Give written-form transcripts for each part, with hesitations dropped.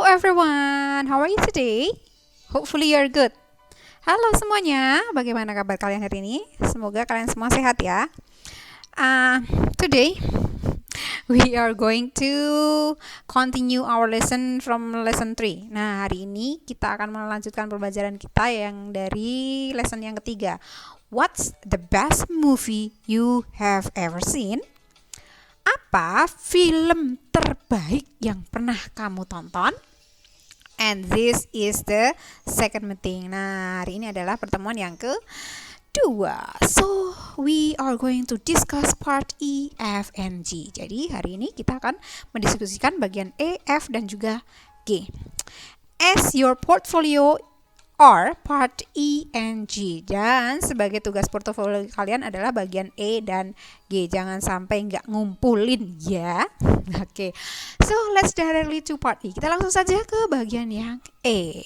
everyone, how are you today? Hopefully you're good. Halo semuanya, bagaimana kabar kalian hari ini? Semoga kalian semua sehat ya. Today we are going to continue our lesson from lesson 3. Nah, hari ini kita akan melanjutkan pembelajaran kita yang dari lesson yang ketiga. What's the best movie you have ever seen? Apa film terbaik yang pernah kamu tonton? And this is the second meeting. Nah, hari ini adalah pertemuan yang kedua. So, we are going to discuss part E, F, and G. Jadi, hari ini kita akan mendiskusikan bagian E, F, dan juga G. As your portfolio are part E and G. Dan sebagai tugas portofolio kalian adalah bagian E dan G. Jangan sampai nggak ngumpulin ya. Oke. So let's directly to part E. Kita langsung saja ke bagian yang E.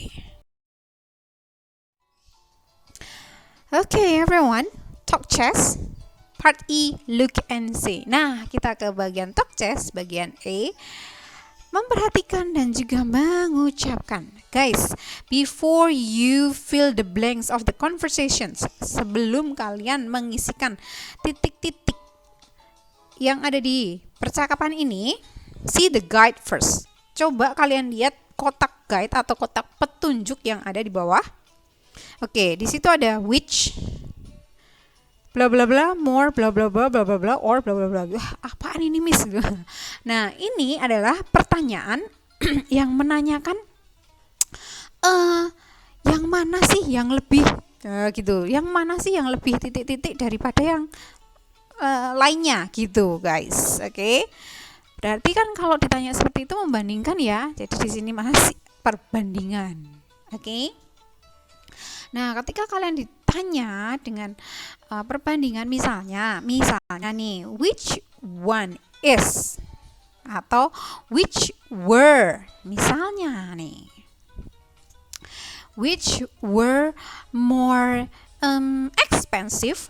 Okay everyone, talk chess. Part E, look and see. Nah, kita ke bagian talk chess, bagian E. Memperhatikan dan juga mengucapkan. Guys, before you fill the blanks of the conversations, sebelum kalian mengisikan titik-titik yang ada di percakapan ini, see the guide first. Coba kalian lihat kotak guide atau kotak petunjuk yang ada di bawah. Oke, di situ ada which, bla bla bla, more, bla bla bla, bla bla bla, or bla bla bla. Apaan ini miss? Nah, ini adalah pertanyaan yang menanyakan yang mana sih yang lebih gitu. Yang mana sih yang lebih titik-titik daripada yang lainnya gitu, guys. Oke. Berarti kan kalau ditanya seperti itu membandingkan ya. Jadi di sini masih perbandingan. Oke. Nah, ketika kalian ditanya dengan perbandingan misalnya nih, which one is atau which were, misalnya nih, which were more expensive,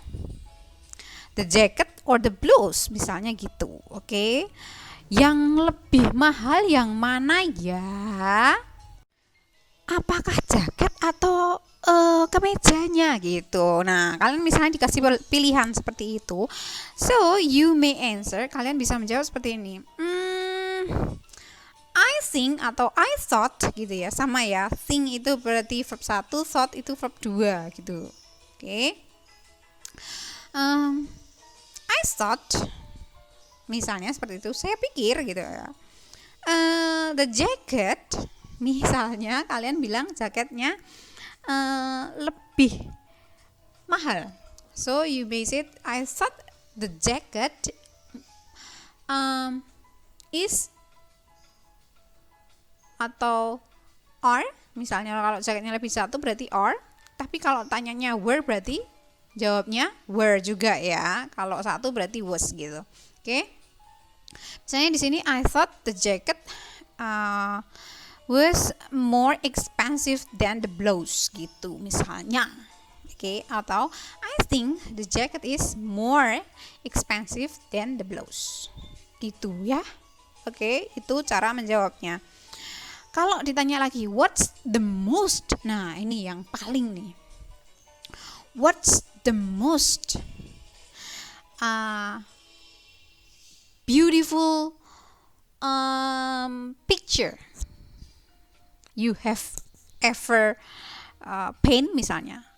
the jacket or the blouse, misalnya gitu. Oke. Yang lebih mahal yang mana ya? Apakah jaket atau kemejanya gitu. Nah, kalian misalnya dikasih pilihan seperti itu, so you may answer, kalian bisa menjawab seperti ini. I think atau I thought gitu ya, sama ya. Think itu berarti verb 1, thought itu verb 2 gitu. Oke. I thought, misalnya seperti itu, saya pikir gitu ya. The jacket, misalnya kalian bilang jaketnya lebih mahal. So you may say I thought the jacket is atau are, misalnya kalau jaketnya lebih 1 berarti are, tapi kalau tanyanya were berarti jawabnya were juga ya. Kalau 1 berarti was gitu. Oke. Misalnya di sini I thought the jacket was more expensive than the blouse gitu misalnya. Oke, atau I think the jacket is more expensive than the blouse. Gitu ya. Oke, itu cara menjawabnya. Kalau ditanya lagi what's the most? Nah, ini yang paling nih. What's the most beautiful picture you have ever paint, misalnya.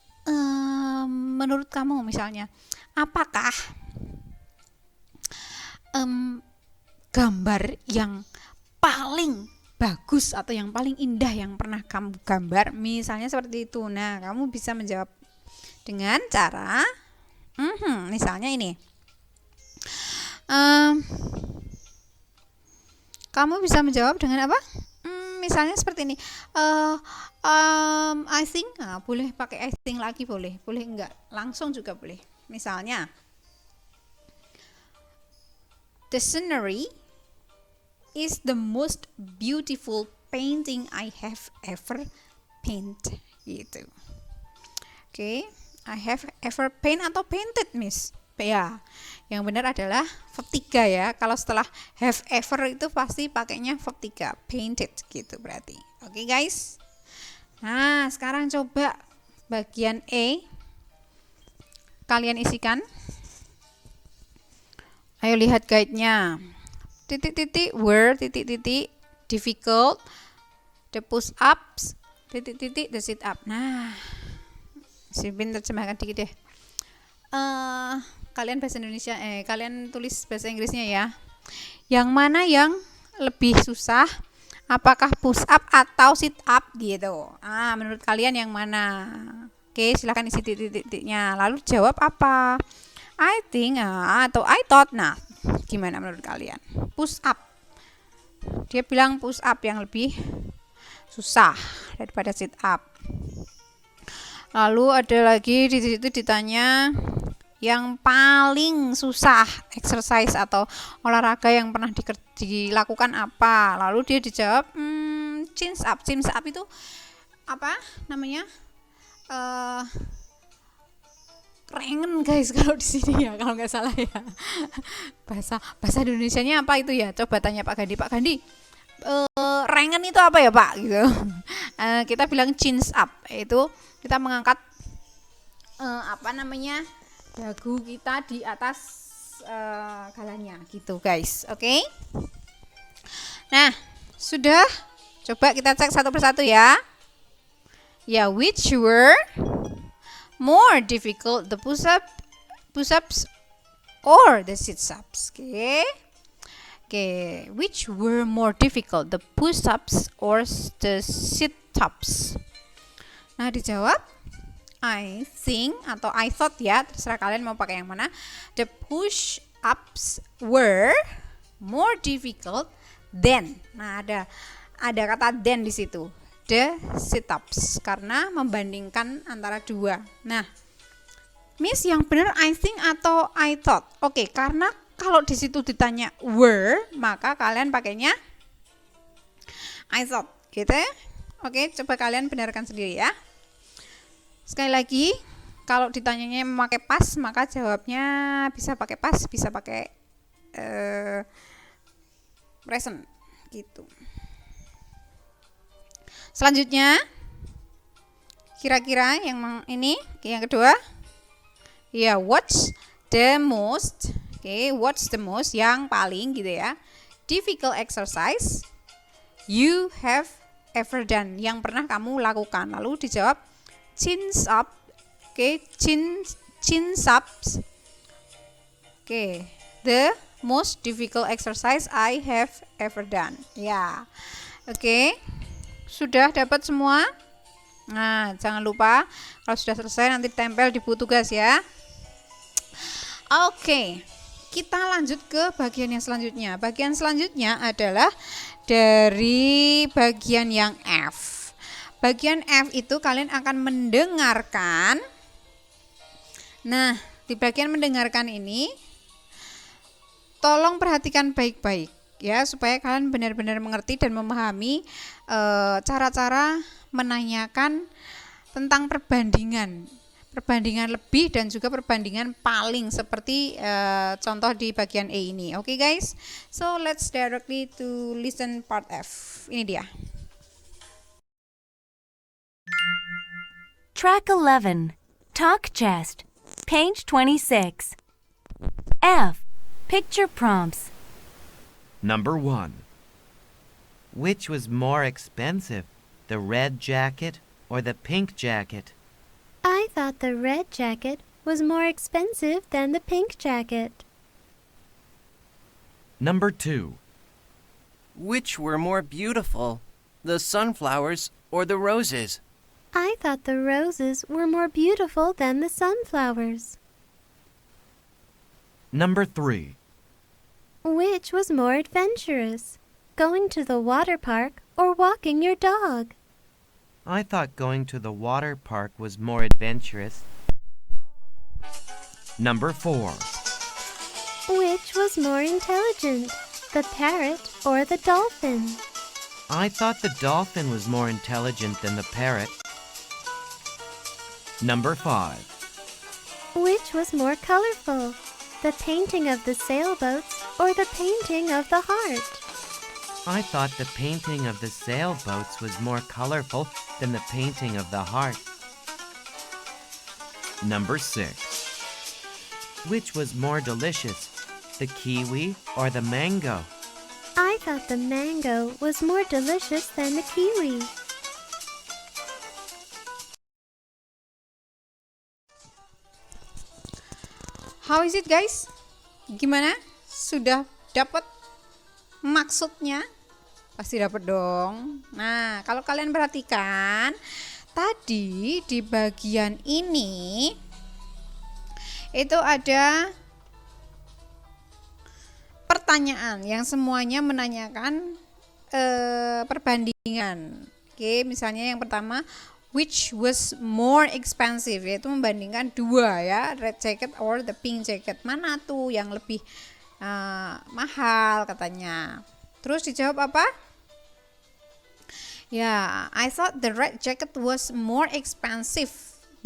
Menurut kamu misalnya, apakah gambar yang paling bagus atau yang paling indah yang pernah kamu gambar, misalnya seperti itu. Nah, kamu bisa menjawab dengan cara misalnya ini. Kamu bisa menjawab dengan apa? Misalnya seperti ini. I think, boleh pakai I think lagi, boleh enggak, langsung juga boleh. Misalnya, the scenery is the most beautiful painting I have ever painted gitu. Oke. I have ever paint atau painted, miss. Ya, yang benar adalah verb 3 ya. Kalau setelah have ever itu pasti pakainya verb 3, painted gitu berarti. Oke, guys. Nah, sekarang coba bagian E. Kalian isikan. Ayo lihat guide-nya. Titik-titik were, titik-titik difficult, the push-ups, titik-titik the sit-up. Nah, Sipin terjemahkan dikit deh. Kalian bahasa Indonesia, kalian tulis bahasa Inggrisnya ya. Yang mana yang lebih susah? Apakah push up atau sit up gitu? Menurut kalian yang mana? Oke, silahkan isi titik-titiknya. Lalu jawab apa? I think atau I thought. Nah, gimana menurut kalian? Push up. Dia bilang push up yang lebih susah daripada sit up. Lalu ada lagi di situ ditanya yang paling susah exercise atau olahraga yang pernah dilakukan apa? Lalu dia dijawab chin up. Chin up itu apa namanya? Rengen guys kalau di sini ya, kalau nggak salah ya. Bahasa Indonesianya apa itu ya? Coba tanya Pak Gandhi. Pak Gandhi, rengen itu apa ya Pak? Gitu. Kita bilang chin up, itu kita mengangkat dagu kita di atas galanya gitu guys. Oke. Nah, sudah. Coba kita cek satu persatu ya. Ya, which were more difficult, the push-ups or the sit-ups? Okay, which were more difficult, the push-ups or the sit-ups? Nah, dijawab I think atau I thought ya, terserah kalian mau pakai yang mana. The push-ups were more difficult than. Nah, ada kata than di situ. The sit-ups karena membandingkan antara dua. Nah, Miss yang benar I think atau I thought? Oke, karena kalau di situ ditanya were, maka kalian pakainya I thought, gitu ya. Oke, coba kalian benarkan sendiri ya. Sekali lagi, kalau ditanyanya memakai pas, maka jawabnya bisa pakai pas, bisa pakai present gitu. Selanjutnya, kira-kira yang kedua, ya what's the most, what's the most yang paling gitu ya, difficult exercise you have ever done, yang pernah kamu lakukan. Lalu dijawab chin up, chin ups, the most difficult exercise I have ever done. Ya, sudah dapat semua. Nah, jangan lupa kalau sudah selesai nanti tempel di buku tugas ya. Kita lanjut ke bagian yang selanjutnya. Bagian selanjutnya adalah dari bagian yang F. Bagian F itu kalian akan mendengarkan. Nah, di bagian mendengarkan ini tolong perhatikan baik-baik ya, supaya kalian benar-benar mengerti dan memahami cara-cara menanyakan tentang perbandingan lebih dan juga perbandingan paling, seperti contoh di bagian E ini. Oke guys, so let's directly to listen part F. Ini dia. Track 11, Talk Chest, page 26. F, picture prompts. Number 1. Which was more expensive, the red jacket or the pink jacket? I thought the red jacket was more expensive than the pink jacket. Number 2. Which were more beautiful, the sunflowers or the roses? I thought the roses were more beautiful than the sunflowers. Number 3. Which was more adventurous, going to the water park or walking your dog? I thought going to the water park was more adventurous. Number 4. Which was more intelligent, the parrot or the dolphin? I thought the dolphin was more intelligent than the parrot. Number 5. Which was more colorful, The painting of the sailboats or the painting of the heart? I thought the painting of the sailboats was more colorful than the painting of the heart. Number 6. Which was more delicious, the kiwi or the mango? I thought the mango was more delicious than the kiwi. How is it guys? Gimana? Sudah dapat maksudnya? Pasti dapat dong. Nah, kalau kalian perhatikan, tadi di bagian ini itu ada pertanyaan yang semuanya menanyakan perbandingan. Oke, misalnya yang pertama, which was more expensive, yaitu membandingkan dua ya, red jacket or the pink jacket, mana tuh yang lebih mahal katanya. Terus dijawab apa? Ya, I thought the red jacket was more expensive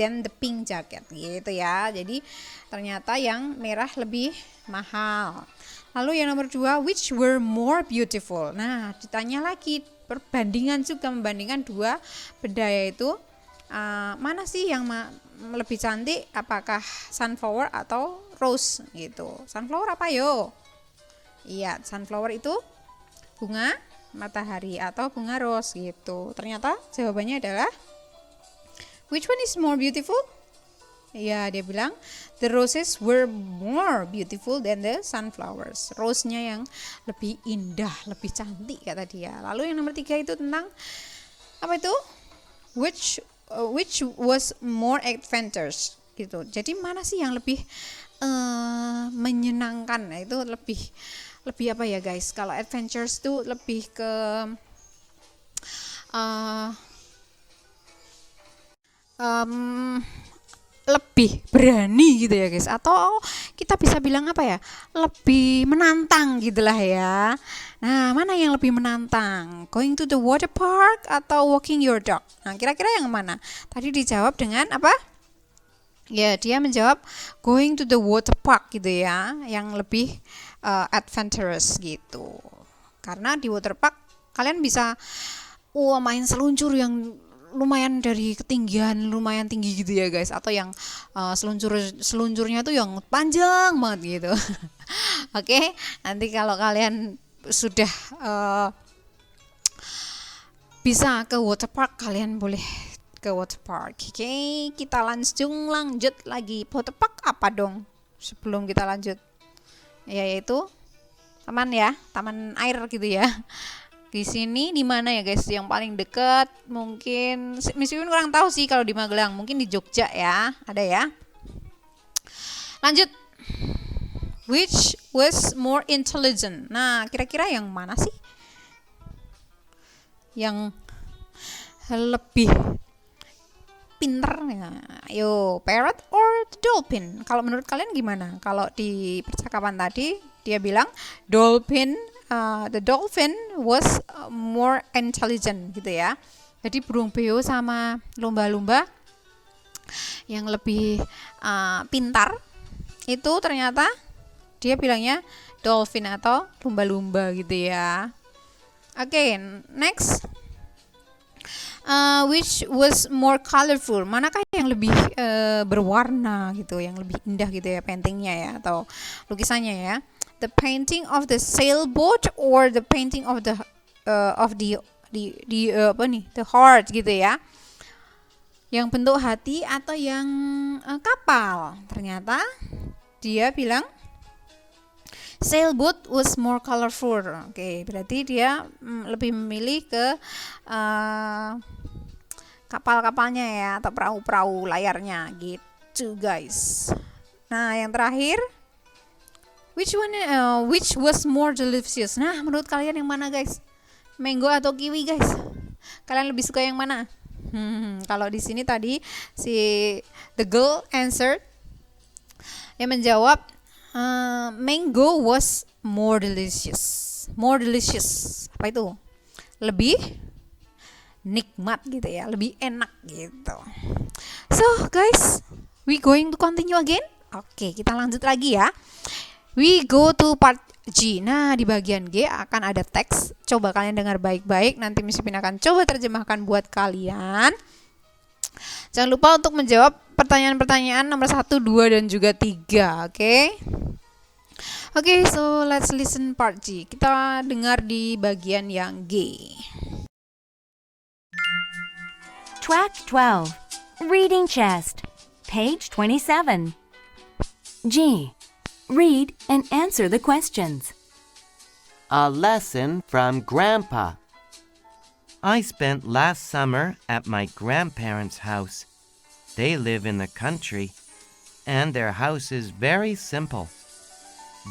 than the pink jacket gitu ya. Jadi ternyata yang merah lebih mahal. Lalu yang nomor 2, which were more beautiful. Nah, ditanya lagi perbandingan juga, membandingkan dua benda, yaitu mana sih yang lebih cantik, apakah sunflower atau rose gitu. Sunflower apa yo? Iya, sunflower itu bunga matahari atau bunga rose gitu. Ternyata jawabannya adalah which one is more beautiful? Ya, dia bilang the roses were more beautiful than the sunflowers. Rose-nya yang lebih indah, lebih cantik kata dia. Lalu yang nomor 3 itu tentang apa itu? Which was more adventurous gitu. Jadi mana sih yang lebih menyenangkan? Nah, itu lebih apa ya guys? Kalau adventures itu lebih ke lebih berani gitu ya guys, atau kita bisa bilang apa ya, lebih menantang gitulah ya. Nah, mana yang lebih menantang, going to the water park atau walking your dog? Nah, kira-kira yang mana? Tadi dijawab dengan apa ya, dia menjawab going to the water park gitu ya, yang lebih adventurous gitu. Karena di water park kalian bisa main seluncur yang lumayan dari ketinggian lumayan tinggi gitu ya guys, atau yang seluncurnya tuh yang panjang banget gitu. Oke, nanti kalau kalian sudah bisa ke water park, kalian boleh ke water park. Oke, kita lanjut lagi. Water park apa dong sebelum kita lanjut? Yaitu taman ya, taman air gitu ya. Di sini di mana ya guys yang paling dekat? Mungkin Miss Yun kurang tahu sih kalau di Magelang, mungkin di Jogja ya, ada ya. Lanjut. Which was more intelligent? Nah, kira-kira yang mana sih yang lebih pinter ya? Ayo, parrot or the dolphin? Kalau menurut kalian gimana? Kalau di percakapan tadi dia bilang dolphin, the dolphin was more intelligent gitu ya. Jadi burung beo sama lumba-lumba yang lebih pintar itu ternyata dia bilangnya dolphin atau lumba-lumba gitu ya. Oke, next. Which was more colorful? Manakah yang lebih berwarna gitu, yang lebih indah gitu ya paintingnya ya, atau lukisannya ya? The painting of the sailboat or the painting of the the heart gitu ya, yang bentuk hati atau yang kapal. Ternyata dia bilang sailboat was more colorful. Oke, berarti dia lebih memilih ke kapal-kapalnya ya, atau perahu-perahu layarnya gitu guys. Nah, yang terakhir, which was more delicious? Nah, menurut kalian yang mana guys? Mango atau kiwi guys? Kalian lebih suka yang mana? Kalau di sini tadi si the girl answered, yang menjawab mango was more delicious. More delicious. Apa itu? Lebih nikmat gitu ya, lebih enak gitu. So guys, we going to continue again Oke, kita lanjut lagi ya. We go to part G. Nah, di bagian G akan ada teks. Coba kalian dengar baik-baik. Nanti Miss Ipin akan coba terjemahkan buat kalian. Jangan lupa untuk menjawab pertanyaan-pertanyaan nomor 1, 2, dan juga 3. Oke? Oke, so let's listen part G. Kita dengar di bagian yang G. Track 12. Reading chest. Page 27. G. Read and answer the questions. A lesson from Grandpa. I spent last summer at my grandparents' house. They live in the country, and their house is very simple.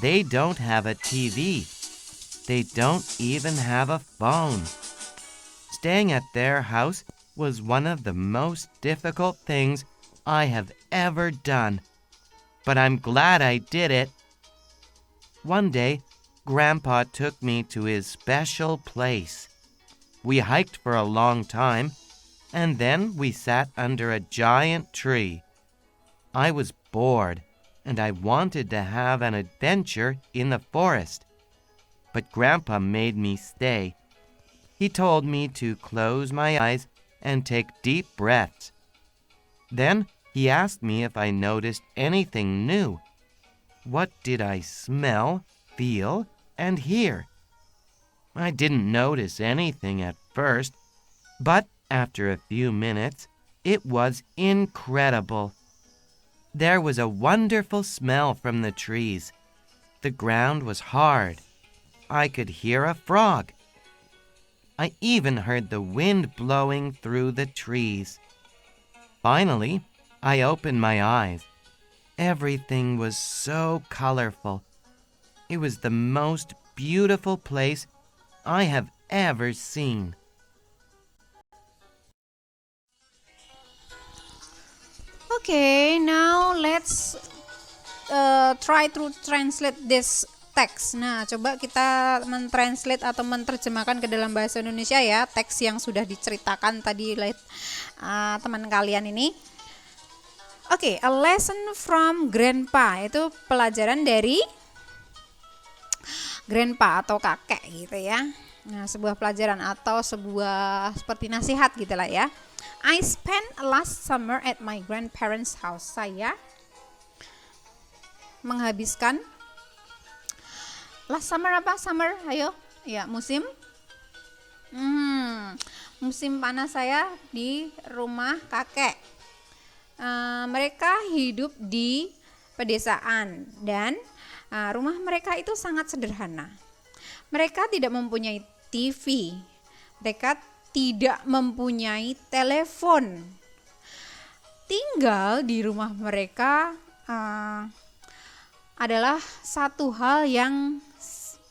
They don't have a TV. They don't even have a phone. Staying at their house was one of the most difficult things I have ever done, but I'm glad I did it. One day, Grandpa took me to his special place. We hiked for a long time, and then we sat under a giant tree. I was bored, and I wanted to have an adventure in the forest. But Grandpa made me stay. He told me to close my eyes and take deep breaths. Then he asked me if I noticed anything new. What did I smell, feel, and hear? I didn't notice anything at first, but after a few minutes, it was incredible. There was a wonderful smell from the trees. The ground was hard. I could hear a frog. I even heard the wind blowing through the trees. Finally, I opened my eyes. Everything was so colorful. It was the most beautiful place I have ever seen. Okay, now let's try to translate this text. Nah, coba kita mentranslate atau menerjemahkan ke dalam bahasa Indonesia ya, teks yang sudah diceritakan tadi oleh teman kalian ini. Oke, a lesson from Grandpa, itu pelajaran dari Grandpa atau kakek gitu ya. Nah, sebuah pelajaran atau sebuah seperti nasihat gitulah ya. I spent last summer at my grandparents' house. Saya menghabiskan last summer apa? Summer, ayo. Ya, musim. Musim panas saya di rumah kakek. Mereka hidup di pedesaan dan rumah mereka itu sangat sederhana. Mereka tidak mempunyai TV. Mereka tidak mempunyai telepon. Tinggal di rumah mereka adalah satu hal yang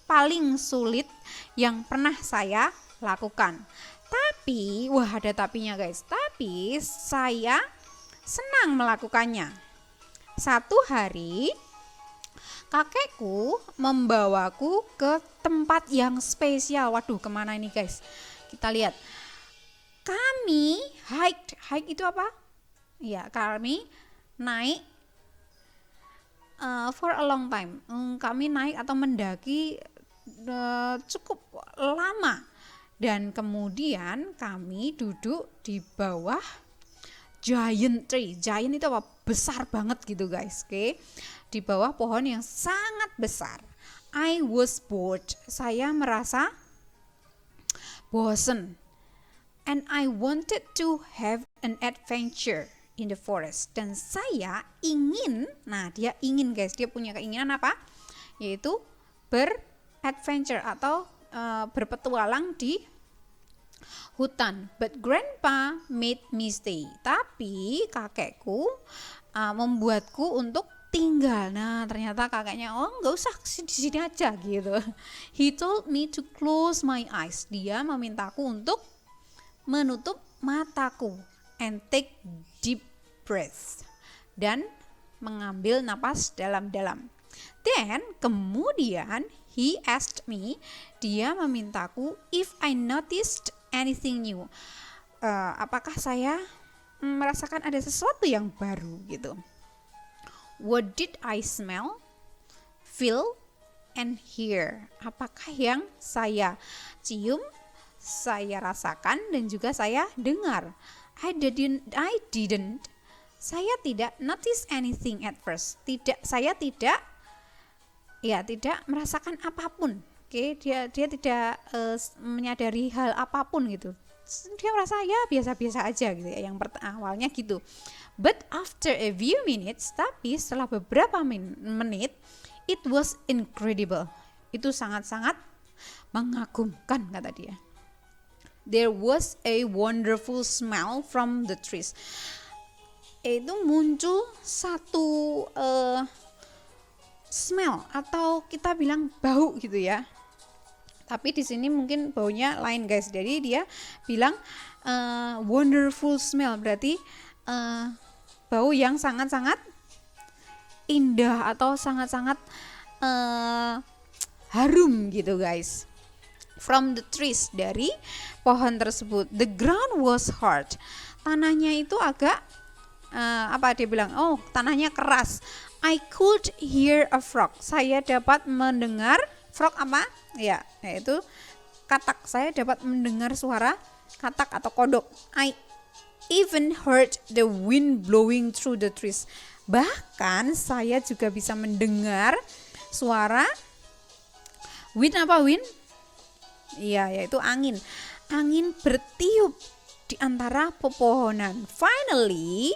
paling sulit yang pernah saya lakukan. Tapi, wah ada tapinya guys. Tapi saya senang melakukannya. Satu hari kakekku membawaku ke tempat yang spesial. Waduh, kemana ini guys? Kita lihat. Kami hike itu apa? Ya, kami naik for a long time. Kami naik atau mendaki cukup lama. Dan kemudian kami duduk di bawah giant tree. Giant itu apa? Besar banget gitu guys. Oke. Di bawah pohon yang sangat besar. I was bored. Saya merasa bosen. And I wanted to have an adventure in the forest. Dan saya ingin, dia ingin guys, dia punya keinginan apa? Yaitu beradventure atau berpetualang di hutan. But Grandpa made me stay. Tapi kakekku membuatku untuk tinggal. Nah, ternyata kakaknya, nggak usah di sini aja gitu. He told me to close my eyes. Dia memintaku untuk menutup mataku and take deep breaths dan mengambil napas dalam-dalam. Then kemudian he asked me, dia memintaku if I noticed anything new. Apakah saya merasakan ada sesuatu yang baru gitu. What did I smell, feel, and hear? Apakah yang saya cium, saya rasakan, dan juga saya dengar? I didn't. Saya tidak notice anything at first. Saya tidak merasakan apapun. Oke, dia tidak menyadari hal apapun gitu. Dia merasa ya biasa-biasa aja gitu ya. Yang awalnya gitu. But after a few minutes, tapi setelah beberapa menit, it was incredible. Itu sangat-sangat mengagumkan, kata dia. There was a wonderful smell from the trees. Itu muncul satu smell atau kita bilang bau gitu ya. Tapi di sini mungkin baunya lain guys. Jadi dia bilang wonderful smell, berarti bau yang sangat-sangat indah atau sangat-sangat harum gitu guys. From the trees, dari pohon tersebut. The ground was hard. Tanahnya itu agak dia bilang, oh tanahnya keras. I could hear a frog. Saya dapat mendengar frog apa? Ya, yaitu katak. Saya dapat mendengar suara katak atau kodok. I even heard the wind blowing through the trees. Bahkan saya juga bisa mendengar suara wind apa wind? Iya, yaitu angin. Angin bertiup di antara pepohonan. Finally,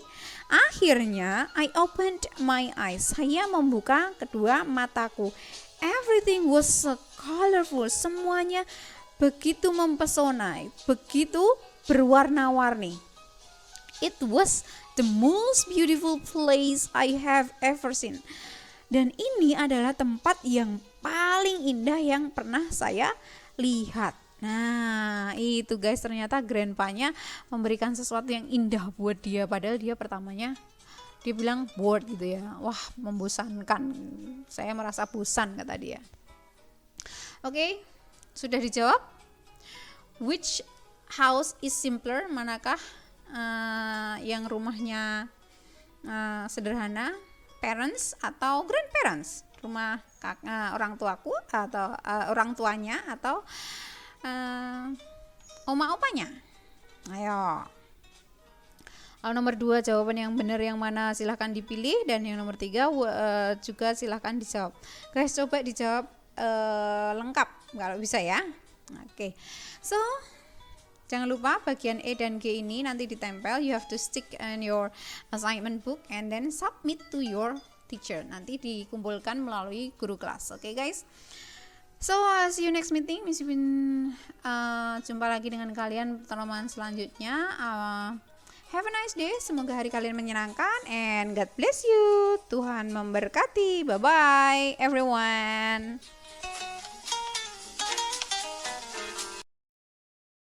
akhirnya I opened my eyes. Saya membuka kedua mataku. Everything was so colorful. Semuanya begitu mempesona, begitu berwarna-warni. It was the most beautiful place I have ever seen. Dan ini adalah tempat yang paling indah yang pernah saya lihat. Nah, itu guys, ternyata grandpa-nya memberikan sesuatu yang indah buat dia. Padahal dia pertamanya dia bilang bored gitu ya. Wah, membosankan. Saya merasa bosan, kata dia. Oke, sudah dijawab. Which house is simpler? Manakah yang rumahnya sederhana? Parents atau grandparents? Rumah orang tuaku atau orang tuanya atau oma opanya? Ayo. Lalu nomor 2 jawaban yang benar yang mana silahkan dipilih, dan yang nomor 3 juga silahkan dijawab. Guys, coba dijawab lengkap kalau bisa ya. Oke. So jangan lupa bagian E dan G ini nanti ditempel. You have to stick in your assignment book and then submit to your teacher. Nanti dikumpulkan melalui guru kelas. Oke guys. So see you next meeting. Miss Yupin jumpa lagi dengan kalian pertemuan selanjutnya. Have a nice day. Semoga hari kalian menyenangkan and God bless you. Tuhan memberkati. Bye bye everyone.